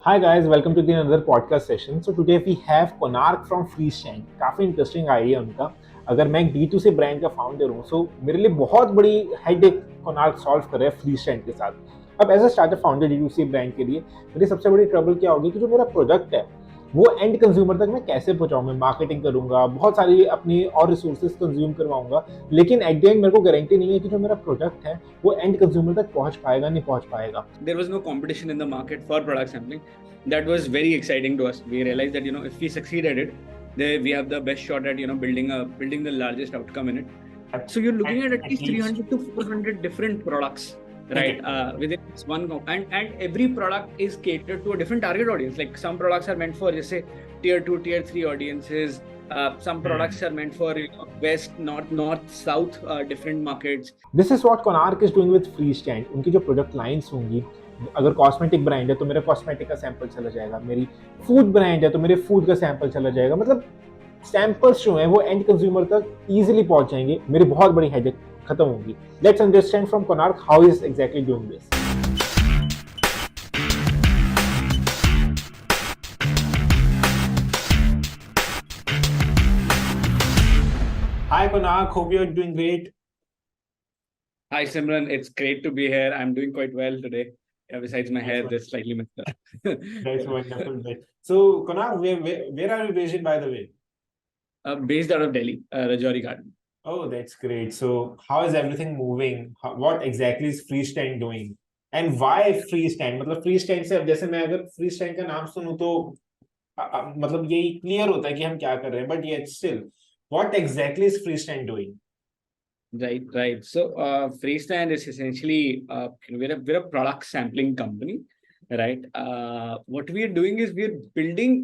Hi guys, welcome to the another podcast session. So today we have Konark from Freestand. काफी interesting idea उनका. अगर मैं एक B2C brand का founder हूँ, सो मेरे लिए बहुत बड़ी हेडेक कोनार्क सॉल्व कर रहा है फ्रीस्टैंड के साथ. अब as a startup founder D2C brand के लिए मेरी सबसे बड़ी ट्रबल क्या होगी कि जो मेरा प्रोडक्ट है वो एंड कंज्यूमर तक मैं कैसे पहुंचाऊं. मैं मार्केटिंग करूंगा, बहुत सारी अपनी और रिसोर्सेज कंज्यूम करवाऊंगा, लेकिन एट द एंड मेरे को गारंटी नहीं है कि जो मेरा प्रोडक्ट है वो एंड कंज्यूमर तक पहुंच पाएगा नहीं पहुंच पाएगा. There was no competition in the market for product sampling. That was very exciting to us. We realized that if we succeed at it, then we have the best shot at building the largest outcome in it. So you're looking at least 300 to 400 different products, right? Within this one and every product is catered to a different target audience. Like some products are meant for just say tier 2, tier 3 audiences. Some products are meant for west, north, south, different markets. This is what Konark is doing with Freestand. उनकी जो product lines होंगी, अगर cosmetic brand है तो मेरा cosmetic का sample चला जाएगा, मेरी फूड ब्रांड है तो मेरे फूड का सैंपल चला जाएगा. मतलब सैंपल्स जो हैं वो एंड कंज्यूमर तक इजीली पहुंच जाएंगे. मेरी बहुत बड़ी हेडेक खत्म होगी. Let's understand from Konark how is exactly doing this. Hi Konark, hope you're doing great. Hi Simran, it's great to be here. I'm doing quite well today. Besides my hair, that's slightly messed up. That's wonderful. So Konark, where are you based in, by the way? Based out of Delhi, Rajouri Garden. Oh, that's great. So how is everything moving? What exactly is Freestand doing? And why Freestand? मतलब Freestand से अब जैसे मैं अगर Freestand का नाम सुनूं तो मतलब यही क्लियर होता है कि हम क्या कर रहे हैं. But yet still, what exactly is Freestand doing? Right. So Freestand is essentially we're a product sampling company, right? What we are doing is we're building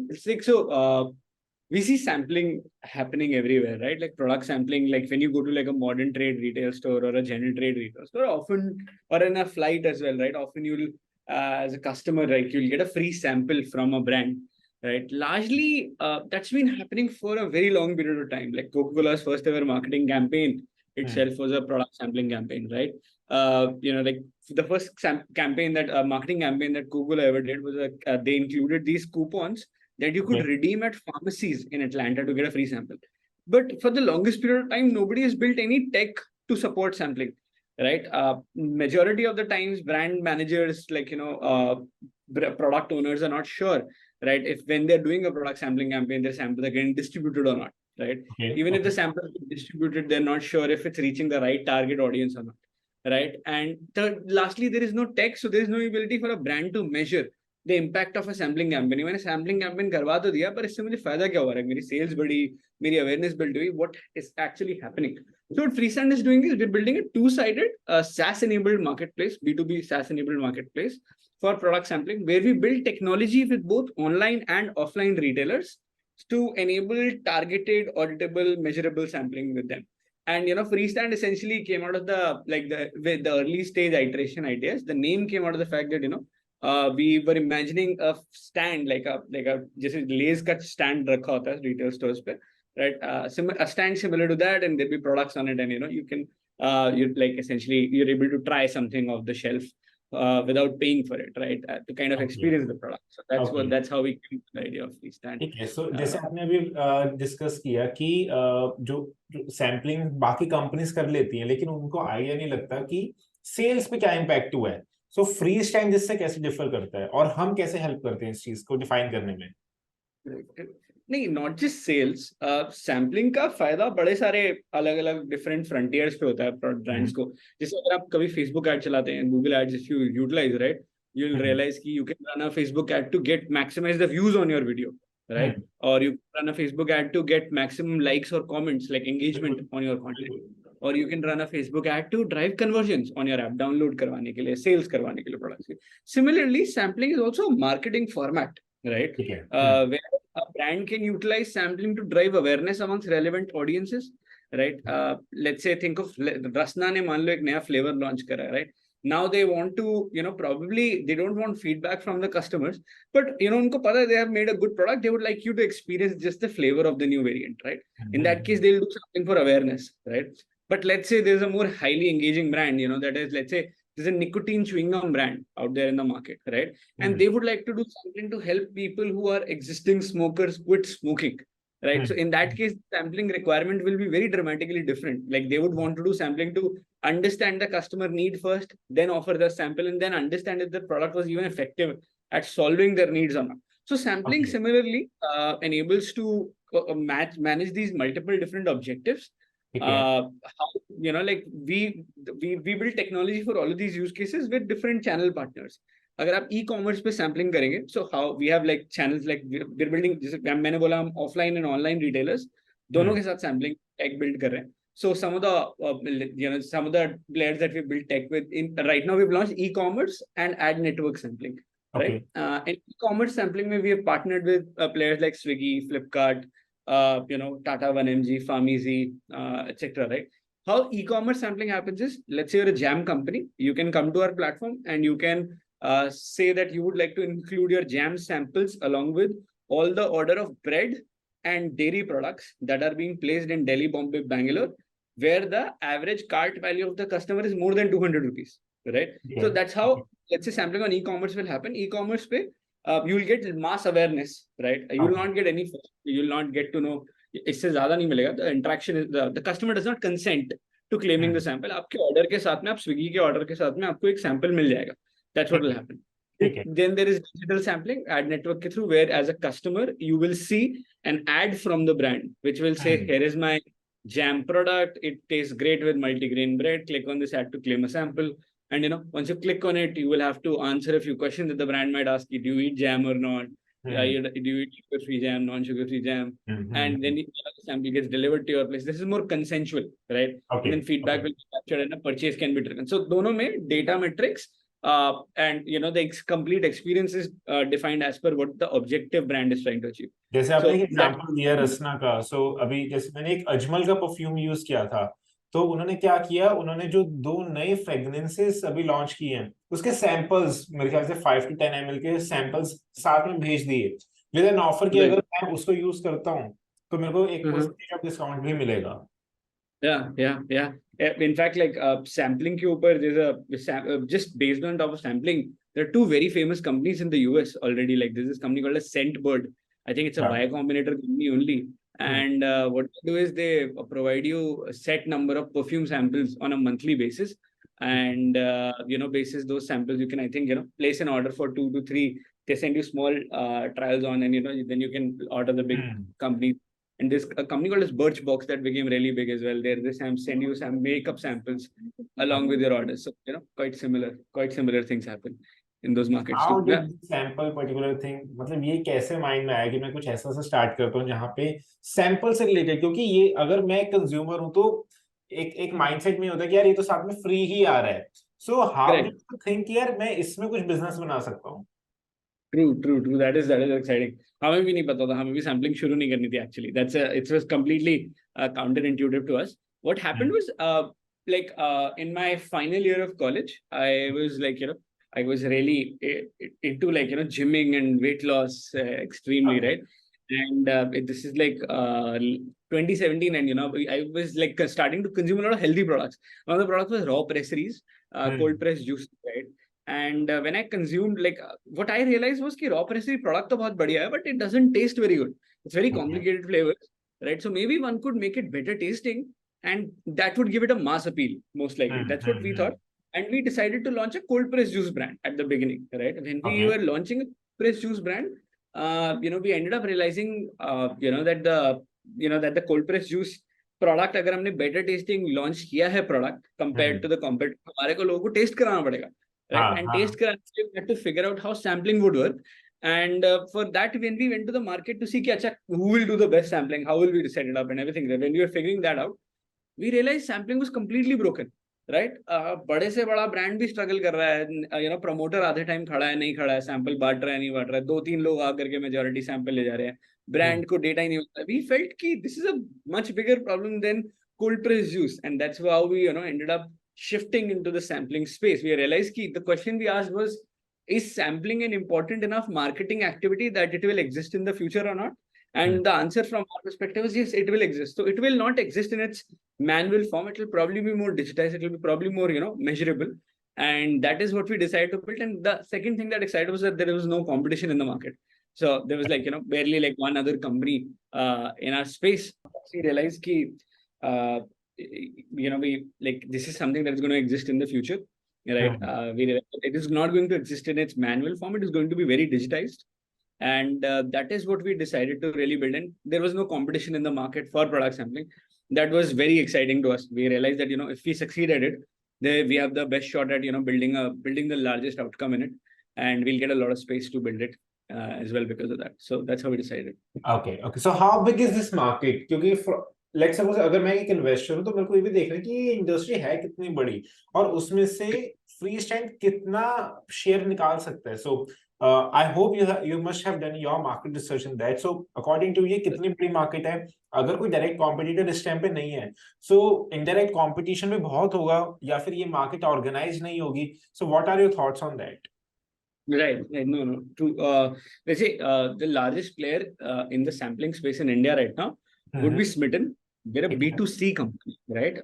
we see sampling happening everywhere, right? Like product sampling, like when you go to like a modern trade retail store or a general trade retail store, often, or in a flight as well, right? Often you'll, as a customer, right, you'll get a free sample from a brand, right? Largely, that's been happening for a very long period of time. Like Coca-Cola's first ever marketing campaign itself was a product sampling campaign, right? Like the first campaign that marketing campaign that Coca-Cola ever did was they included these coupons that you could redeem at pharmacies in Atlanta to get a free sample. But for the longest period of time, nobody has built any tech to support sampling, right? Majority of the times, brand managers, like, product owners are not sure, right? If when they're doing a product sampling campaign, their samples are getting distributed or not, right? Even if the samples are distributed, they're not sure if it's reaching the right target audience or not, right? And lastly, there is no tech, so there is no ability for a brand to measure the impact of a sampling campaign. मैंने sampling campaign करवा तो दिया, पर इससे मुझे फायदा क्या हो रहा है? मेरी sales बढ़ी, मेरी awareness build हुई. What is actually happening? So what Freestand is doing is we're building a two-sided SaaS-enabled marketplace, B2B SaaS-enabled marketplace for product sampling, where we build technology with both online and offline retailers to enable targeted, auditable, measurable sampling with them. And Freestand essentially came out of the early stage iteration ideas. The name came out of the fact that we were imagining a stand like a जैसे Lay's का stand रखा होता है retail stores पे, right? A stand similar to that, and there'll be products on it, and you can essentially you're able to try something off the shelf without paying for it, right? To kind of experience the product. So that's how we came to the idea of Freestand. Okay, so जैसे आपने अभी discuss किया कि जो sampling बाकी companies कर लेती हैं, लेकिन उनको आइडिया नहीं लगता कि सेल्स पे क्या इम्पैक्ट हुआ है. सो फ्रीस्टैंड जिससे कैसे डिफर करता है और हम कैसे हेल्प करते हैं इस चीज को डिफाइन करने में? नहीं, नॉट जस्ट सेल्स. सैम्पलिंग का फायदा बड़े सारे अलग अलग डिफरेंट फ्रंटियर्स पे होता है ब्रांड्स को. जैसे अगर आप कभी फेसबुक एड चलाते हैं, Google ads, if you utilise, right, you will realise कि you can run a Facebook ad to get maximise the views on your video, right? Or you run a Facebook ad to get maximum likes or comments, like engagement on your content. Or you can run a Facebook ad to drive conversions on your app, download करवाने के लिए, sales करवाने के लिए products के. Similarly, sampling is also a marketing format, right? Where a brand can utilize sampling to drive awareness amongst relevant audiences, right? Let's say, think of Rasna ने मान लो एक नया flavor launch करा, right? Now they want to, probably they don't want feedback from the customers, but उनको पता है they have made a good product. They would like you to experience just the flavor of the new variant, right? In that case, they'll do something for awareness, right? But let's say there's a more highly engaging brand, that is, let's say, there's a nicotine chewing gum brand out there in the market, right? And they would like to do something to help people who are existing smokers quit smoking, right? So in that case, sampling requirement will be very dramatically different. Like they would want to do sampling to understand the customer need first, then offer the sample, and then understand if the product was even effective at solving their needs or not. So sampling Okay. similarly enables to manage these multiple different objectives. How, like we build technology for all of these use cases with different channel partners. अगर आप e-commerce पे sampling करेंगे, so how we have like channels like we're building, जैसे मैंने बोला हम offline and online retailers दोनों के साथ sampling tech build कर रहे हैं. So some of the some of the players that we build tech with in right now we've launched e-commerce and ad network sampling. Right. In e-commerce sampling, we have partnered with players like Swiggy, Flipkart, Tata 1mg, Farmeezy, etc. Right. How e-commerce sampling happens is, let's say you're a jam company, you can come to our platform and you can say that you would like to include your jam samples along with all the order of bread and dairy products that are being placed in Delhi, Bombay, Bangalore, where the average cart value of the customer is more than 200 rupees. Right. So that's how, let's say, sampling on e-commerce will happen. E-commerce pay, you will get mass awareness, right? You will not get any, you will not get to know, इससे ज़्यादा नहीं मिलेगा. The interaction is the customer does not consent to claiming the sample. आपके order के साथ में, आप Swiggy के order के साथ में आपको एक sample मिल जाएगा. That's what will happen. Then there is digital sampling, ad network के through, where as a customer you will see an ad from the brand which will say, here is my jam product. It tastes great with multigrain bread. Click on this ad to claim a sample. And once you click on it, you will have to answer a few questions that the brand might ask you. Do you eat jam or not? Do you eat sugar-free jam, non-sugar-free jam? And then the sample gets delivered to your place. This is more consensual, right? And then feedback will be captured and a purchase can be driven. So दोनों में data metrics and the complete experience is defined as per what the objective brand is trying to achieve. जैसे आपने एक example दिया रसना का, सो अभी जैसे मैंने एक अजमल का परफ्यूम यूज किया था, तो उन्होंने क्या किया, उन्होंने जो 2 नए फ्रेग्रेंसेस अभी लॉन्च किए हैं उसके सैंपल्स मेरे ख्याल से 5 to 10 ml के सैंपल्स साथ में भेज दिए विद एन ऑफर कि अगर मैं उसको यूज करता हूं तो मेरे को 1% ऑफ डिस्काउंट भी मिलेगा. Yeah. In fact, like sampling के ऊपर there's a just based on top of sampling, there are 2 very famous companies in the US already. Like there's this company called a Scentbird. I think it's a Y Combinator company only. And what they do is they provide you a set number of perfume samples on a monthly basis. And, basis those samples, you can, I think, place an order for 2 to 3. They send you small trials on, and, then you can order the big companies. And there's a company called as Birchbox that became really big as well. They send you some makeup samples along with your orders. So, quite similar things happen in those markets. How did sample particular thing, मतलब ये कैसे mind में आया कि मैं कुछ ऐसा से स्टार्ट करता हूँ जहाँ पे सैंपल से रिलेटेड, क्योंकि ये अगर मैं कंज्यूमर हूँ तो एक माइंडसेट में होता है कि यार ये तो साथ में फ्री ही आ रहा है. So how do you think यार मैं इसमें कुछ बिजनेस बना सकता हूँ? True. That is exciting. हमें भी नहीं पता था, हमें भी सैम्पलिंग शुरू नहीं करनी थी actually. It was completely counterintuitive to us. What happened was in my final year of college, I was I was really into gymming and weight loss extremely, right? And this is 2017, and I was starting to consume a lot of healthy products. One of the products was raw presseries, cold pressed juice, right? And when I consumed, what I realized was that raw pressery product तो बहुत बढ़िया है, but it doesn't taste very good. It's very complicated flavors, right? So maybe one could make it better tasting, and that would give it a mass appeal, most likely. That's what we thought. And we decided to launch a cold pressed juice brand at the beginning, right? When we were launching a pressed juice brand, we ended up realizing, that the cold pressed juice product, अगर हमने better tasting launch किया है product compared to the competitor, हमारे को लोगों को taste कराना पड़ेगा. Right? And taste कराने के लिए we had to figure out how sampling would work. And for that, when we went to the market to see who will do the best sampling, how will we set it up and everything. When we were figuring that out, we realized sampling was completely broken. Right? बड़े से बड़ा brand भी struggle कर रहा है. Promoter आधे time खड़ा है, नहीं खड़ा है, sample बांट रहा है, नहीं बांट रहा है. 2-3 लोग आकर के majority sample ले जा रहे हैं. Brand को data ही नहीं होता. We felt कि this is a much bigger problem than cold pressed juice, and that's how we ended up shifting into the sampling space. We realized that the question we asked was, is sampling an important enough marketing activity that it will exist in the future or not? And the answer from our perspective is yes, it will exist. So it will not exist in its manual form. It will probably be more digitized. It will be probably more, measurable. And that is what we decided to build. And the second thing that excited was that there was no competition in the market. So there was like, barely like one other company in our space. We realized ki, we like, this is something that is going to exist in the future, right? We realized that it is not going to exist in its manual form. It is going to be very digitized. And that is what we decided to really build. And there was no competition in the market for product sampling. That was very exciting to us. We realized that, if we succeed at it, then we have the best shot at, building the largest outcome in it. And we'll get a lot of space to build it as well because of that. So that's how we decided. Okay. So how big is this market? क्योंकि let's suppose अगर मैं एक investor हूँ तो मेरे को ये भी देखना है कि ये इंडस्ट्री है कितनी बड़ी और उसमें से फ्री स्टैंड कितना शेयर निकाल सकता है. So I hope you must have done your market research in that. So according to ये कितनी बड़ी मार्केट है? अगर कोई डायरेक्ट कॉम्पिटिटर इस टाइम पे नहीं है, so इनडायरेक्ट कॉम्पिटिशन भी बहुत होगा या फिर ये मार्केट ऑर्गेनाइज नहीं होगी. So what are your thoughts on that? Right. No. Let's say the largest player in the sampling space in India right now would be Smitten. They're a B2C company, right?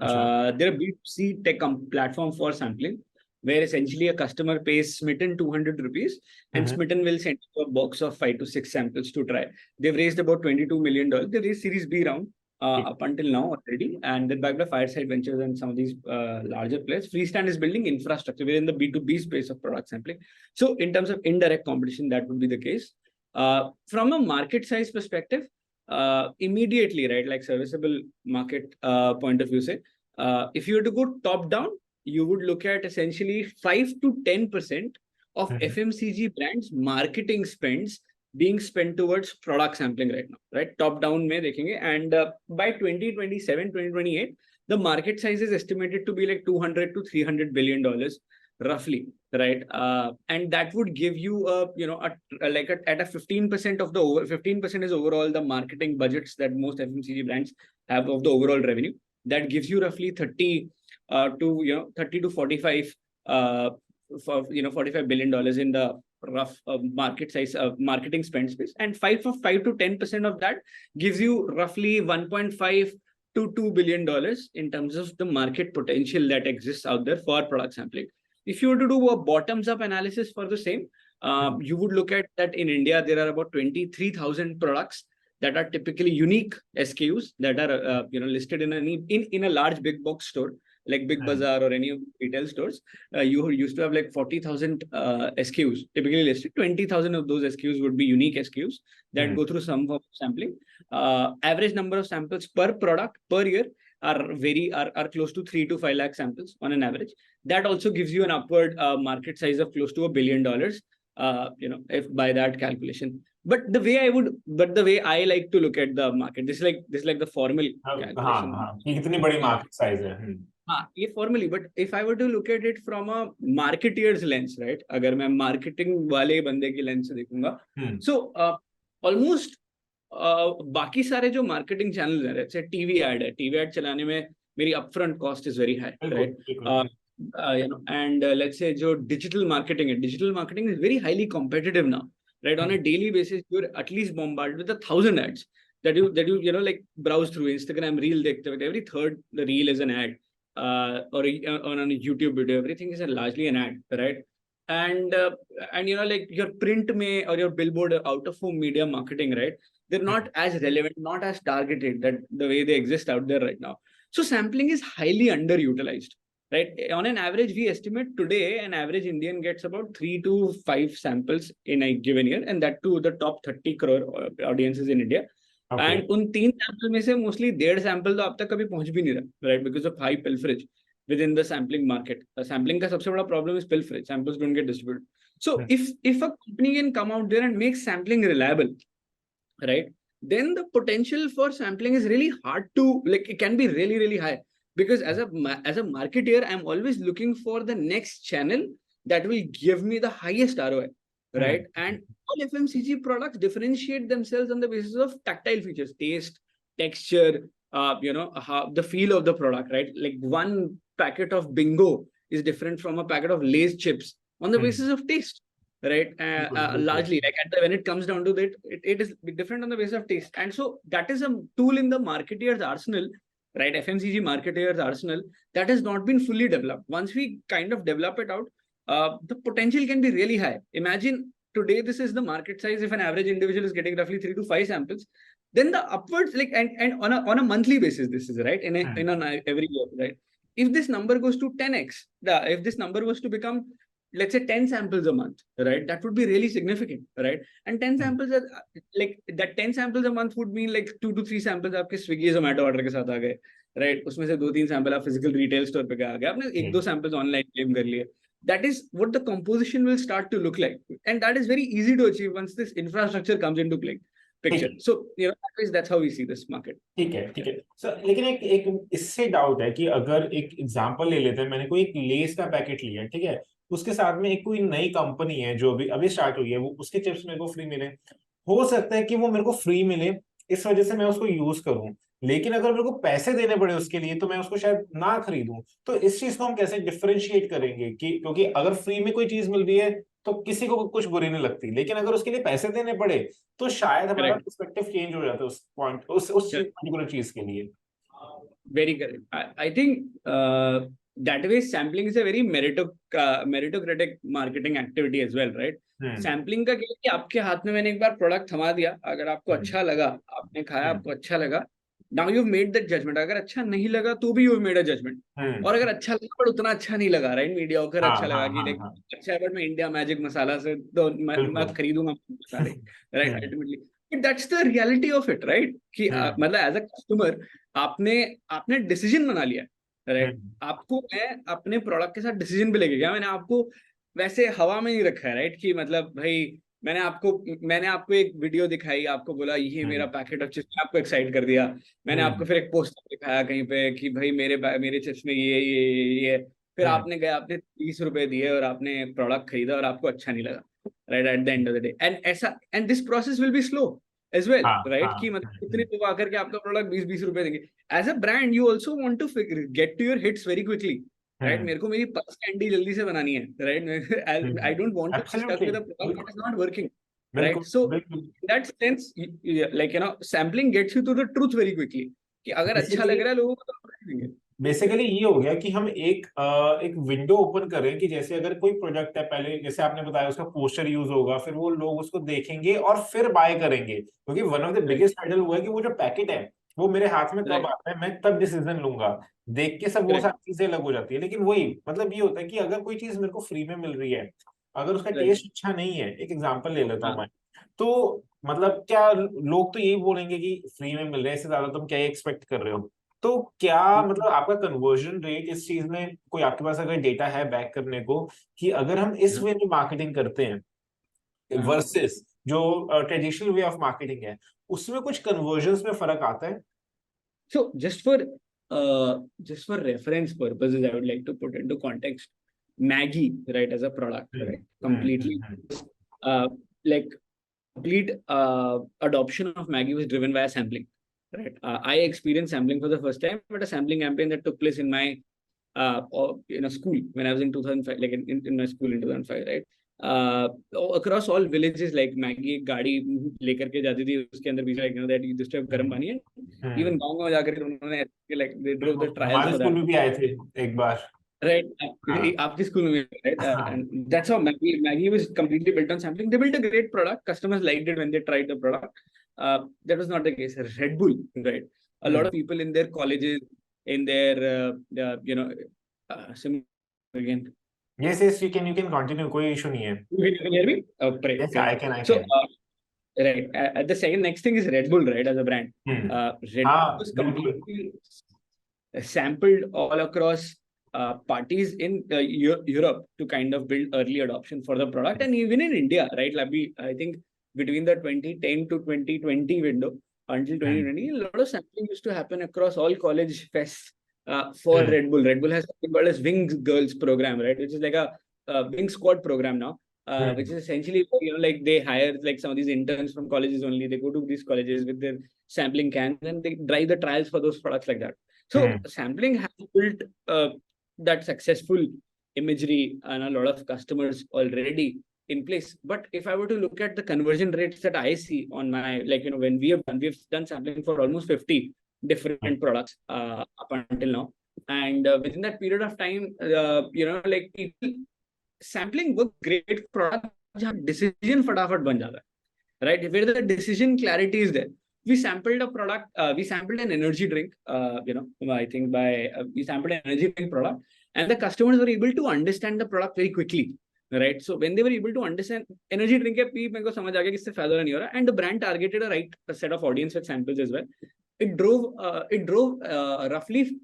They're a B2C tech platform for sampling, where essentially a customer pays Smitten 200 rupees and Smitten will send you a box of 5 to 6 samples to try. They've raised about $22 million. They raised Series B round up until now already, and they're backed by Fireside Ventures and some of these larger players. Freestand is building infrastructure. We're in the B2B space of product sampling. So in terms of indirect competition, that would be the case. From a market size perspective, immediately, right, like serviceable market point of view, say, if you were to go top down, you would look at essentially 5 to 10% of FMCG brands marketing spends being spent towards product sampling right now, right? Top down mein dekhenge. And by 2027, 2028, the market size is estimated to be like $200 to $300 billion roughly, right? And that would give you at a 15% of the over 15% is overall the marketing budgets that most FMCG brands have of the overall revenue. That gives you roughly 30 to 45 $45 billion in the rough market size of marketing spend space, and 5 to 10% of that gives you roughly 1.5 to $2 billion in terms of the market potential that exists out there for product sampling. If you were to do a bottoms up analysis for the same, you would look at that in India there are about 23,000 products that are typically unique SKUs that are listed in a large big box store like Big Bazaar or any of the retail stores. You used to have like 40,000 SKUs typically listed. 20,000 of those SKUs would be unique SKUs that go through some form of sampling. Average number of samples per product per year are close to 3 to 5 lakh samples on an average. That also gives you an upward market size of close to $1 billion. If by that calculation. But the way I like to look at the market, this is like the formal calculation. कितनी बड़ी market size है. Formally, but if I were to look at it from a marketeer's lens, right? अगर मैं marketing वाले बंदे की lens से देखूंगा, so almost बाकी सारे जो marketing channels हैं, let's say TV ad चलाने में मेरी upfront cost is very high, right? And let's say जो digital marketing is very highly competitive now, right? On a daily basis, you're at least bombarded with 1,000 ads that you like browse through Instagram reel. Every third the reel is an ad. Or on a YouTube video, everything is largely an ad, right? And like your print may or your billboard out of home media marketing, right? They're not as relevant, not as targeted that the way they exist out there right now. So sampling is highly underutilized, right? On an average, we estimate today an average Indian gets about 3 to 5 samples in a given year, and that to the top 30 crore audiences in India. And उन 3 sample में से mostly 1.5 sample तो अब तक कभी पहुंच भी नहीं रहा, right? Because of high pilferage within the sampling market. Sampling का सबसे बड़ा problem is pilferage. Samples don't get distributed. So if a company can come out there and make sampling reliable, right, then the potential for sampling is really hard to, like, it can be really, really high. Because as a marketeer, I'm always looking for the next channel that will give me the highest ROI, right? And all FMCG products differentiate themselves on the basis of tactile features, taste, texture, how the feel of the product, right? Like one packet of Bingo is different from a packet of Lay's chips on the basis of taste, right? Largely, like when it comes down to it is different on the basis of taste. And so that is a tool in the marketeer's arsenal right? FMCG marketeers arsenal that has not been fully developed. Once we kind of develop it out, the potential can be really high. Imagine today, this is the market size. If an average individual is getting roughly 3 to 5 samples, then the upwards, like, and on a monthly basis, this is right in every year, right? If this number goes to 10x, if this number was to become, let's say, 10 samples a month, right? That would be really significant, right? And 10 samples are like that 10 samples a month would mean like 2 to 3 samples आपके Swiggy Zomato order के साथ आ गए, right? उसमें से 2-3 sample आप physical retail store पे आ गए, आपने 1-2 samples online claim कर लिए. That is what the composition will start to look like, and that is very easy to achieve once this infrastructure comes into play picture. So that's how we see this market. ठीक है sir. लेकिन एक इससे doubt है कि अगर एक example ले लेते हैं, मैंने कोई एक लेस का पैकेट लिया, ठीक है, उसके साथ में एक कोई नई कंपनी है जो अभी स्टार्ट हुई है, वो उसके चिप्स मेरे को फ्री मिले. हो सकता है कि वो मेरे को फ्री मिले, इस वजह से मैं उसको यूज करूं, लेकिन अगर मेरे को पैसे देने पड़े उसके लिए तो मैं उसको शायद ना खरीदूं. तो इस चीज को हम कैसे डिफरेंशिएट करेंगे कि क्योंकि अगर फ्री में कोई चीज मिल रही है तो किसी को कुछ बुरी नहीं लगती, लेकिन अगर उसके लिए पैसे देने पड़े तो शायद हमारा पर्सपेक्टिव चेंज हो जाता है उस पॉइंट उस पर्टिकुलर चीज के लिए. Very correct. I think that way sampling is a very meritocratic marketing activity as well, right? Sampling का क्या है कि आपके हाथ में मैंने एक बार प्रोडक्ट थमा दिया, अगर आपको अच्छा लगा, आपने खाया, आपको अच्छा लगा, now you made that judgement. अगर अच्छा नहीं लगा तो भी यू मेड अ जजमेंट. और अगर अच्छा लगा पर उतना अच्छा नहीं लगा, राइट, मीडियोकर अच्छा लगा कि लाइक अच्छा है बट मैं इंडिया मैजिक मसाला से तो मैं खरीदूंगा सारे, right, ultimately. But that's the reality of it, right, कि मतलब एज अ कस्टमर आपने डिसीजन बना लिया, राइट. आपको मैं अपने प्रोडक्ट के साथ डिसीजन पे लेके गया, मैंने आपको वैसे हवा में नहीं रखा है, राइट, कि मतलब भाई मैंने आपको एक वीडियो दिखाई, आपको बोला ये मेरा पैकेट ऑफ चिप्स, आपको एक्साइट कर दिया. मैंने आपको फिर एक पोस्टर दिखाया कहीं पे कि भाई मेरे चिप्स में ये फिर आपने गए, आपने 30 रुपए दिए और आपने प्रोडक्ट खरीदा और आपको अच्छा नहीं लगा, right, at the end of the day. And this process will be slow as well, right, कि मतलब इतने लोग आकर के आपका प्रोडक्ट 20-20 रुपए देंगे. As a brand you also want to get to your hits very quickly, right. मेरे को मेरी पल्स कैंडी जल्दी से बनानी है, right. I don't want to stuck with a product that is not working, right. So in that sense, like sampling gets you to the truth very quickly, कि अगर अच्छा लग रहा है लोगों को तो खरीदेंगे. बेसिकली ये हो गया कि हम एक विंडो ओपन कर रहे हैं कि जैसे अगर कोई प्रोडक्ट है, पहले जैसे आपने बताया उसका पोस्टर यूज होगा, फिर वो लोग उसको देखेंगे और फिर बाय करेंगे, क्योंकि one of the biggest hydel हुआ है कि वो जो पैकेट है वो मेरे हाथ में कब आता है, मैं तब डिसीजन लूंगा, देख के सब वो सारी चीजें अलग हो जाती है. लेकिन वही मतलब ये होता है कि अगर कोई चीज मेरे को फ्री में मिल रही है, अगर उसका टेस्ट अच्छा नहीं है, एक एग्जांपल ले लेता हूँ मैं, तो मतलब क्या लोग तो यही बोलेंगे कि फ्री में मिल रहे हैं, इससे ज्यादा तुम क्या एक्सपेक्ट कर रहे हो. तो क्या मतलब आपका कन्वर्जन रेट इस चीज में, कोई आपके पास अगर डेटा है बैक करने को, कि अगर हम इस वे में मार्केटिंग करते हैं वर्सेस जो ट्रेडिशनल वे ऑफ मार्केटिंग है, उसमें कुछ कन्वर्जन्स में फर्क आता है? So just for reference purposes, I would like to put into context Maggie, right, as a product, right, completely like complete adoption of Maggie was driven by sampling, right. I experienced sampling for the first time at a sampling campaign that took place in my school when I was in 2005, like in my school in 2005, right. Across all villages, like Maggie एक गाड़ी लेकर के जाती थी, उसके अंदर भी like that this type गर्म पानी है. Even गाँव में जाकर के उन्होंने like they drove the trials. हमारे स्कूल में भी आए थे एक बार, right. आपके स्कूल में, right. And that's how Maggie was completely built on sampling. They built a great product. Customers liked it when they tried the product. That was not the case. Red Bull, right. A lot of people in their colleges, in their again. Yes, you can continue. कोई issue नहीं है. You can hear me? Yes, I can. So, right. The next thing is Red Bull, right, as a brand. Red Bull was completely sampled all across parties in Europe to kind of build early adoption for the product, and even in India, right? I think between the 2010 to 2020 window until 2020, a lot of sampling used to happen across all college fests. For Red Bull. Red Bull has something called as Wings Girls program, right? Which is like a Wing Squad program now, which is essentially, like they hire like some of these interns from colleges only. They go to these colleges with their sampling cans and they drive the trials for those products like that. So sampling has built that successful imagery and a lot of customers already in place. But if I were to look at the conversion rates that I see on my, when we have done sampling for almost 50 different products up until now. And within that period of time, like people sampling work great product जहाँ decision फटाफट बन जाता है, right? Where the decision clarity is there. We sampled a product, we sampled an energy drink, I think we sampled an energy drink product, and the customers were able to understand the product very quickly, right? So when they were able to understand energy drink है P मेरे को समझ आ गया कि इससे फायदा नहीं हो रहा, and the brand targeted a right set of audience with samples as well. It drove roughly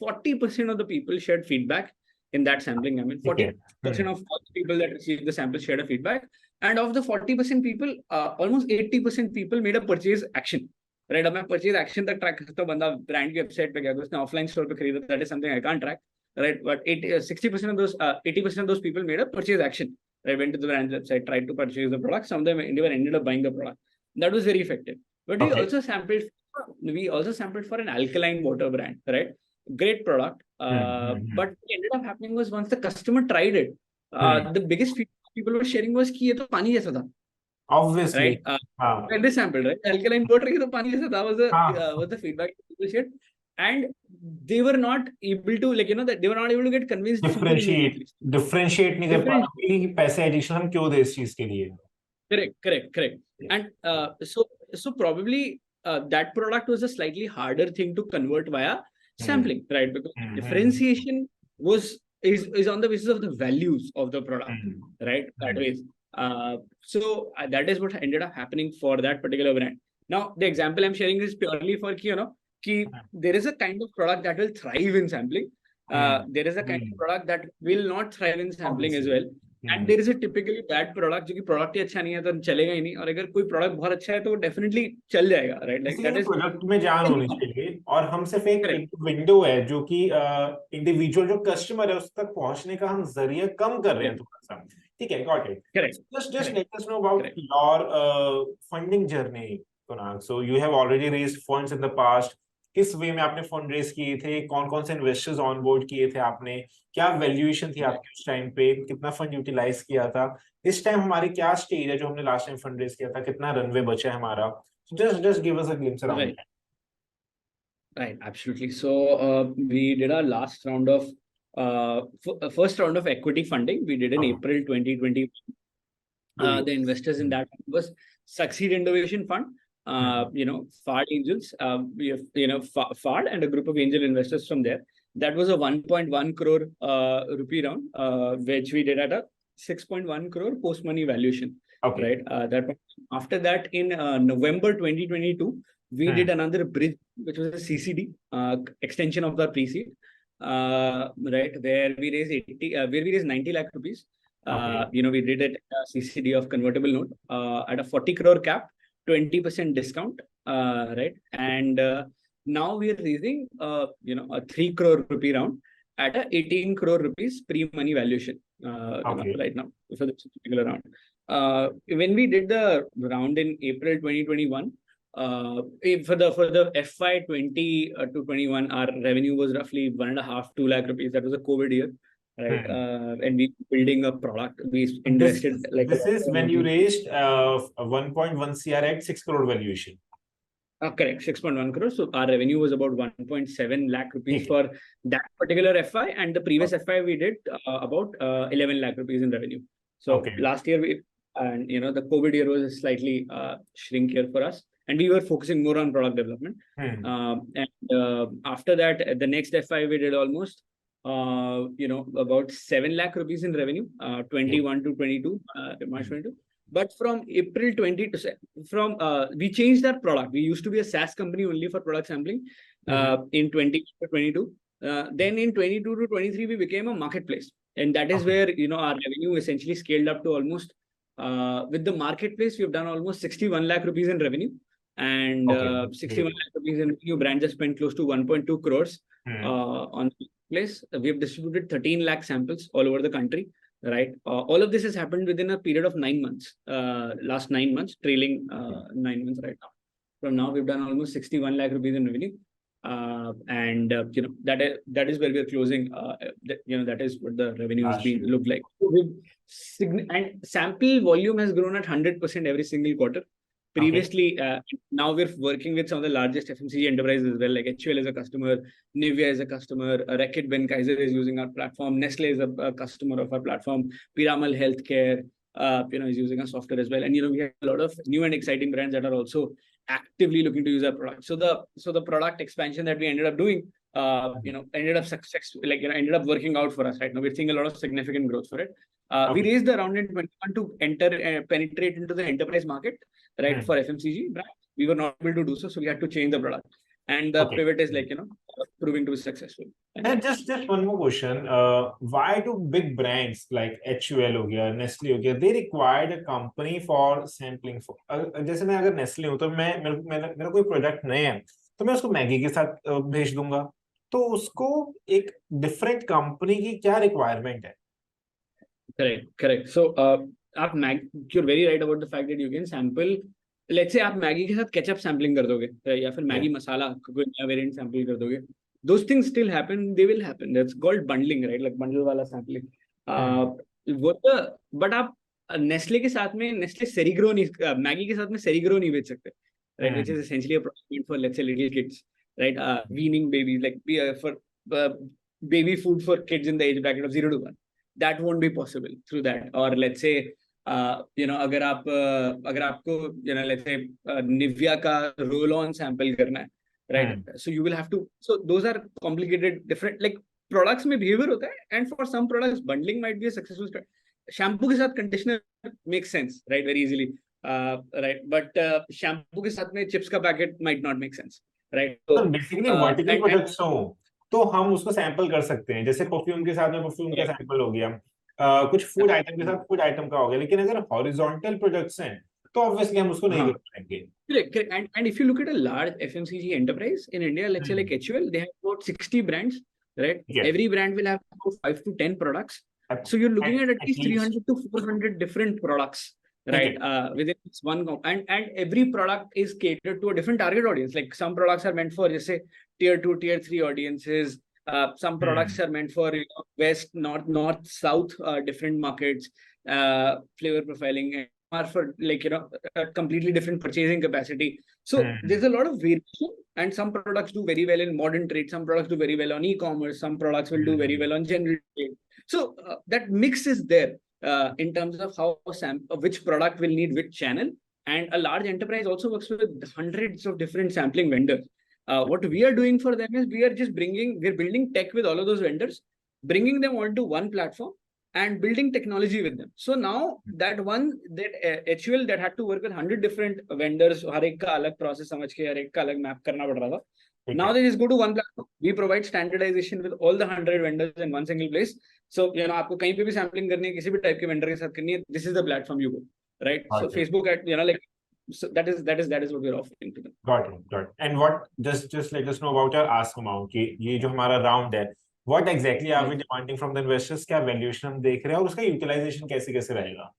40% of the people shared feedback in that sampling. I mean, 40% of all the people that received the sample shared a feedback. And of the 40% people, almost 80% people made a purchase action. Right? अब मैं purchase action तक track करता हूँ, बंदा brand की website पे गया, उसने offline store पे खरीदा, that is something I can't track. Right? But 60% of those, 80% of those people made a purchase action. Right? Went to the brand's website, tried to purchase the product. Some of them even ended up buying the product. That was very effective. But we also sampled for an alkaline water brand, right? Great product. But what ended up happening was once the customer tried it, the biggest feedback people were sharing was कि ये तो पानी जैसा था. Obviously. Right? When they sampled, right? Alkaline water ये तो पानी जैसा था was the feedback people shared. And they were not able to, that they were not able to get convinced. Differentiate नहीं कर पाते कि पैसे addition हम क्यों दे इस चीज के लिए. Correct. And so probably that product was a slightly harder thing to convert via sampling, right? Because differentiation is on the basis of the values of the product, right? That ways. So that is what ended up happening for that particular brand. Now, the example I'm sharing is purely for there is a kind of product that will thrive in sampling. There is a kind of product that will not thrive in sampling as well. And there is a typically bad product जो कि product ही अच्छा नहीं है तो चलेगा ही नहीं, और अगर कोई product बहुत अच्छा है तो definitely चल जाएगा, right? Like that is product में जान होनी चाहिए, और हम सिर्फ एक window है जो कि individual जो customer है उस तक पहुंचने का हम जरिया कम कर रहे हैं थोड़ा सा. ठीक है, got it. Correct. Just let us know about your funding journey, Konark. So you have already raised funds in the past. किस वे में आपने फंड रेज किए थे, कौन कौन से इन्वेस्टर्स ऑन बोर्ड किए थे आपने, क्या वैल्यूएशन थी आपकी उस टाइम पे, कितना फंड यूटिलाइज किया था, इस टाइम हमारी क्या स्टेज है जो हमने लास्ट टाइम फंड रेज किया था, कितना रनवे बचा है हमारा. just give us a glimpse around it. Right, absolutely. So we did our last round of first round of equity funding. We did in April 2020. The investors in that was Succeed Innovation Fund. Fard Angels, we have, Fard and a group of angel investors from there. That was a 1.1 crore rupee round, which we did at a 6.1 crore post money valuation. Right. After that, in November 2022, we did another bridge, which was a CCD extension of the pre-seed, right, where we raised 90 lakh rupees. We did it CCD of convertible note at a 40 crore cap. 20% discount, right? And now we are raising, a 3 crore rupee round at a 18 crore rupees pre-money valuation right now for this particular round. When we did the round in April 2021, for the FY 20 to 21, our revenue was roughly 1.5-2 lakh rupees. That was a COVID year. Right, and we building a product. We invested this is when you raised 1.1 CR at 6 crore valuation. Correct, 6.1 crore. So our revenue was about 1.7 lakh rupees for that particular FI, and the previous FI we did about 11 lakh rupees in revenue. So last year the COVID year was a slightly shrink year for us, and we were focusing more on product development. And after that, the next FI we did almost about 7 lakh rupees in revenue, 21 to 22, March 22. But from April 20 to we changed that product. We used to be a SaaS company only for product sampling in 20 to 22. Then in 22 to 23, we became a marketplace. And that is where, our revenue essentially scaled up to almost, with the marketplace, we've done almost 61 lakh rupees in revenue. And 61 lakh rupees in revenue, brand just spent close to 1.2 crores on the place. We have distributed 13 lakh samples all over the country, right? All of this has happened within a period of 9 months, last 9 months, trailing 9 months right now. From now, we've done almost 61 lakh rupees in revenue. That is where we are closing, that is what the revenue has been looked like. And sample volume has grown at 100% every single quarter. Previously, now we're working with some of the largest FMCG enterprises as well, like HUL is a customer, Nivea is a customer, Reckitt Benckiser is using our platform, Nestle is a customer of our platform, Piramal Healthcare, is using our software as well. And, we have a lot of new and exciting brands that are also actively looking to use our product. So the product expansion that we ended up doing, ended up working out for us right now. We're seeing a lot of significant growth for it. We raised the round in 2021 to penetrate into the enterprise market, right, for FMCG brand. We were not able to do so we had to change the product. And the pivot is proving to be successful. And just one more question. Why do big brands like HUL हो गया, Nestle हो गया, they required a company for sampling? जैसे मैं अगर Nestle हूँ तो मेरा कोई प्रोडक्ट नहीं है तो मैं उसको मैगी के साथ भेज दूंगा, तो उसको एक डिफरेंट कंपनी की क्या रिक्वायरमेंट है? Correct. So you're very right about the fact that you can sample. Let's say आप मैगी के साथ केचप सैम्पलिंग कर दोगे या फिर मैगी मसाला कोई नया वेरिएंट सैम्पल कर दोगे, those things still happen, they will happen. That's called bundling, right? Like bundle वाला सैम्पलिंग. बट आप नेस्ले के साथ में नेस्ले सेरिग्रो नहीं, मैगी के साथ में सेरिग्रो नहीं बेच सकते, right? Which is essentially a product for, let's say, little kids, right? Weaning babies, like for baby food for kids in the age bracket of 0 to 1. That won't be possible through that. Or let's say, अगर आपको let's say Nivea का roll on sample करना है, right? So you will have to, so those are complicated, different, like products में behavior होता है, and for some products bundling might be a successful strategy. Shampoo के साथ conditioner makes sense, right? Very easily, right? But shampoo के साथ में chips का packet might not make sense, right? So basically vertical products तो हम उसको sample कर सकते हैं, जैसे परफ्यूम के साथ में परफ्यूम का सैंपल हो गया, कुछ फूड आइटम के साथ फूड आइटम का हो गया, लेकिन अगर हॉरिजॉन्टल प्रोडक्ट्स हैं तो ऑब्वियसली हम उसको नहीं कर पाएंगे. Correct. And if you look at a large FMCG enterprise in India, let's say like HUL, they have about 60 brands, right? Yes. Every brand will have about 5 to 10 products. So you're looking at least 300 to 400 different products, right? Within this one and every product is catered to a different target audience. Like some products are meant for, just say, tier 2, tier 3 audiences. Some products are meant for west, north, south, different markets, flavor profiling, are for like a completely different purchasing capacity. So there's a lot of variation, and some products do very well in modern trade, some products do very well on e-commerce, some products will do very well on general trade. So that mix is there in terms of how which product will need which channel. And a large enterprise also works with hundreds of different sampling vendors. What we are doing for them is we're building tech with all of those vendors, bringing them onto one platform and building technology with them. So now that HUL that had to work with 100 different vendors, हर एक का अलग process समझ के हर एक का अलग map करना पड़ रहा था. Now they just go to one platform. We provide standardization with all the 100 vendors in one single place. So आपको कहीं पे भी sampling करनी है, किसी भी type के vendor के साथ करनी है, this is the platform you go, right? So Facebook so that is what we're offering to them. Got it. And what just let us know about your ask amount. कि ये जो हमारा round है, what exactly are we demanding from the investors? क्या valuation हम देख रहे हैं और उसका utilization कैसे रहेगा?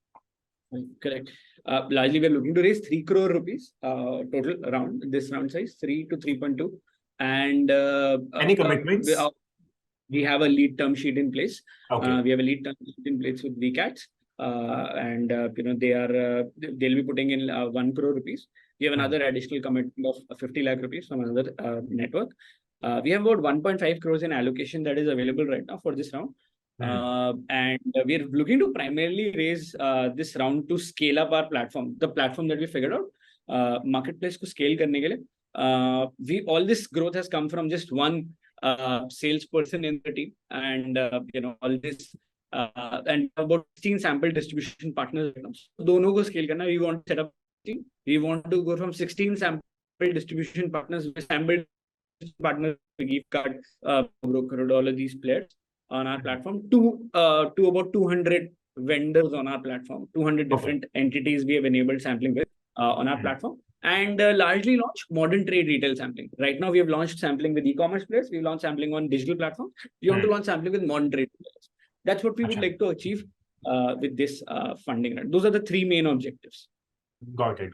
Correct. Largely we're looking to raise 3 crore rupees total round, this round size 3 to 3.2. And any commitments? We have a lead term sheet in place. Okay. We have a lead term sheet in place with VCATs. And they'll be putting in 1 crore rupees. We have another additional commitment of 50 lakh rupees from another network. We have about 1.5 crores in allocation that is available right now for this round. And we're looking to primarily raise this round to scale up our platform, the platform that we figured out, marketplace को scale करने के लिए. All this growth has come from just one salesperson in the team, and all this and about 16 sample distribution partners right now. So दोनों को scale करना. We want to set up a team. We want to go from 16 sample distribution partners, sample partners, gift card, broker, all of these players on our platform to about 200 vendors on our platform, 200 different entities we have enabled sampling with on our platform, and largely launched modern trade retail sampling. Right now we have launched sampling with e-commerce players. We've launched sampling on digital platforms. We want to launch sampling with modern trade players. That's what we would like to achieve with this funding. Those are the 3 main objectives. Got it.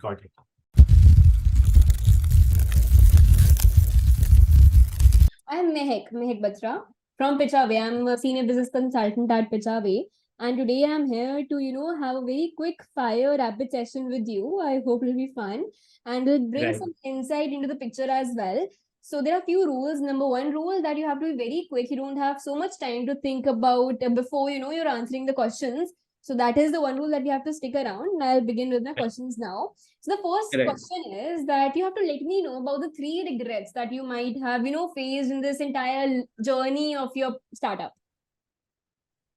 I'm Mehek Batra from Pitchaway. I'm a senior business consultant at Pitchaway. And today I'm here to, have a very quick fire rapid session with you. I hope it'll be fun and it'll bring Right. some insight into the picture as well. So there are a few rules. Number one rule that you have to be very quick. You don't have so much time to think about before, you're answering the questions. So that is the one rule that you have to stick around. I'll begin with my questions now. So the first Right. question is that you have to let me know about the three regrets that you might have, faced in this entire journey of your startup.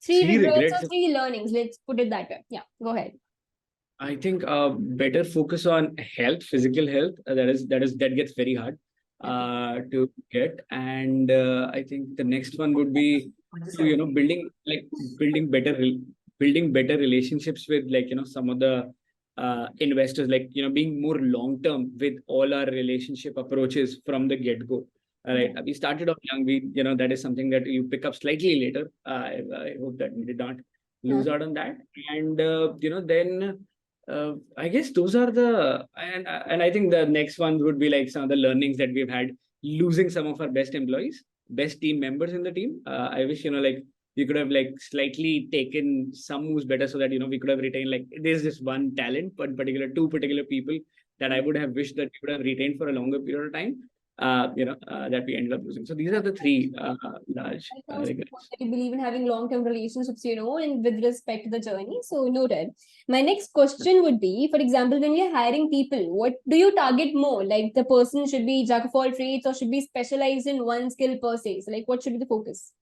Three Three regrets regrets. or three learnings. Let's put it that way. Yeah, go ahead. I think better focus on health, physical health. That gets very hard Definitely. to get, and I think the next one would be to building building better relationships with some of the investors, being more long term with all our relationship approaches from the get go. All right, Yeah. we started off young. That is something that you pick up slightly later. I hope that we did not Yeah. lose out on that, and then I guess those are the and I think the next one would be like some of the learnings that we've had losing some of our best employees, best team members in the team. I wish we could have like slightly taken some moves better so that we could have retained like there's this one talent, but particular two particular people that I would have wished that we would have retained for a longer period of time. That we ended up losing. So these are the three large It sounds good regrets. that you believe in having long-term relationships, and with respect to the journey. So noted. My next question would be, for example, when you're hiring people, what do you target more? Like the person should be jack of all trades or should be specialized in one skill per se. So like what should be the focus?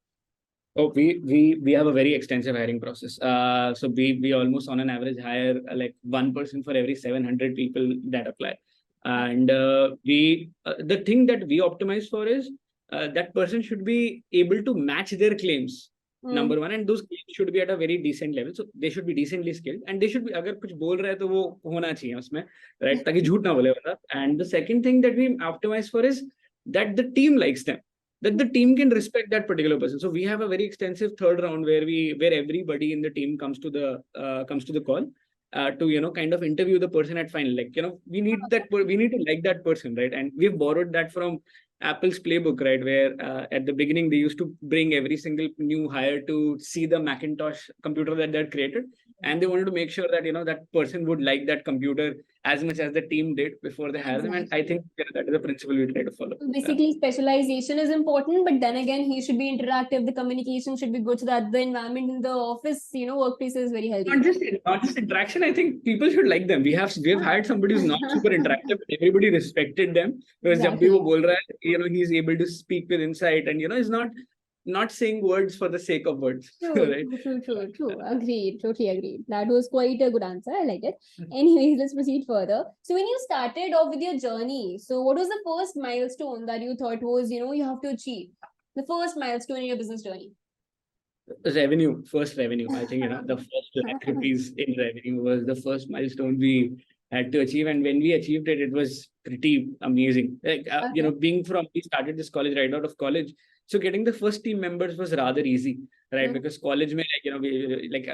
Oh, we have a very extensive hiring process. So we almost on an average hire like one person for every 700 people that apply. And the thing that we optimize for is that person should be able to match their claims. Mm. Number one, and those claims should be at a very decent level. So they should be decently skilled, and they should be अगर कुछ बोल रहा है तो वो होना चाहिए उसमें, right? ताकि झूठ ना बोले बंदा. And the second thing that we optimize for is that the team likes them, that the team can respect that particular person. So we have a very extensive third round where everybody in the team comes to the call to kind of interview the person at final. Like we need we need to like that person, right? And we've borrowed that from Apple's playbook, right? Where at the beginning they used to bring every single new hire to see the Macintosh computer that they're created, and they wanted to make sure that that person would like that computer as much as the team did before they hire them. And I Exactly. think that is the principle we try to follow. So Yeah. basically, specialization is important, but then again, he should be interactive. The communication should be good so that the environment in the office, workplace is very healthy. Not just interaction. I think people should like them. We've hired somebody who's not super interactive, but everybody respected them because जब भी वो Exactly. बोल रहा है, he's able to speak with insight, and is not saying words for the sake of words, True, right? true, true, true, true. Agreed, totally agreed. That was quite a good answer. I like it. Anyways, let's proceed further. So, when you started off with your journey, so what was the first milestone that you thought was, you have to achieve? The first milestone in your business journey. First revenue. I think the first lakh rupees in revenue was the first milestone we had to achieve, and when we achieved it, it was pretty amazing. Like Okay. we started this college right out of college, so getting the first team members was rather easy, right? Mm. Because college mein,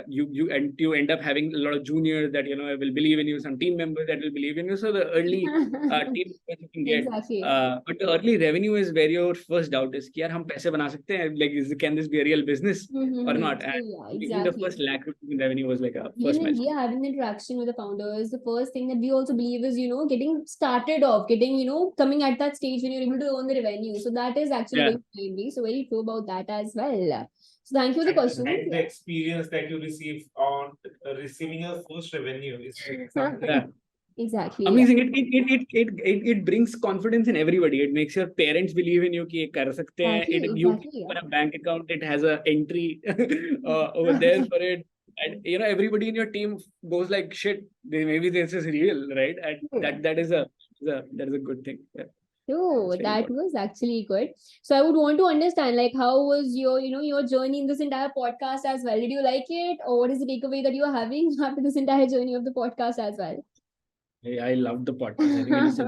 you end up having a lot of juniors that will believe in you, some team members that will believe in you. So the early team members you can get. Exactly. But the early revenue is where your first doubt is कि यार हम पैसे बना सकते हैं, like can this be a real business or Mm-hmm. not? And Yeah, getting the exactly. first lakh rupees in revenue was like a Even first when we milestone. are having interaction with the founders, the first thing that we also believe is, getting started off, getting, coming at that stage when you're able to earn the revenue. So that is actually Yeah. very timely. So very true about that as well. So thank you for the question. And the experience that you receive on receiving your first revenue is something. Yeah. Exactly. Yeah. Amazing. It brings confidence in everybody. It makes your parents believe in you कि ये कर सकते हैं. Exactly. You Exactly. Yeah. open a bank account, it has a entry over there for it. And everybody in your team goes like shit. Maybe this is real, right? And True. that is a good thing. Yeah. True. It's very That important. was actually good. So I would want to understand, like, how was your, your journey in this entire podcast as well? Did you like it, or what is the takeaway that you are having after this entire journey of the podcast as well? I love the podcast. I think it is a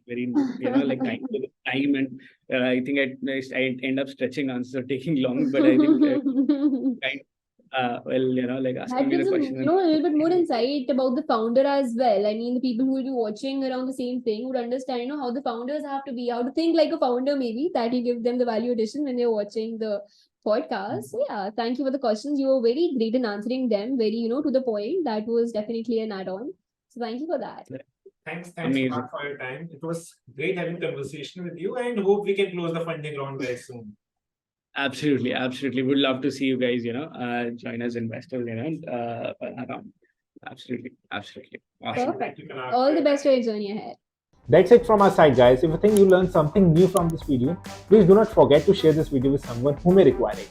very like time, and I think I end up stretching answers or taking long, but I think kind like That asking me the gives them, question. a little bit more insight about the founder as well. I mean, the people who will be watching around the same thing would understand, how the founders have to be, how to think like a founder, maybe that you give them the value addition when they're watching the podcast. So yeah, thank you for the questions. You were very great in answering them, very, to the point. That was definitely an add-on. So thank you for that. Thanks Amazing. Konark, for your time. It was great having conversation with you, and hope we can close the funding round very soon. Absolutely, absolutely. Would love to see you guys, join as investors, around. Absolutely, absolutely. Awesome. Perfect. Thank you, Konark, All for the your best time. for your journey ahead. That's it from our side, guys. If you think you learned something new from this video, please do not forget to share this video with someone who may require it.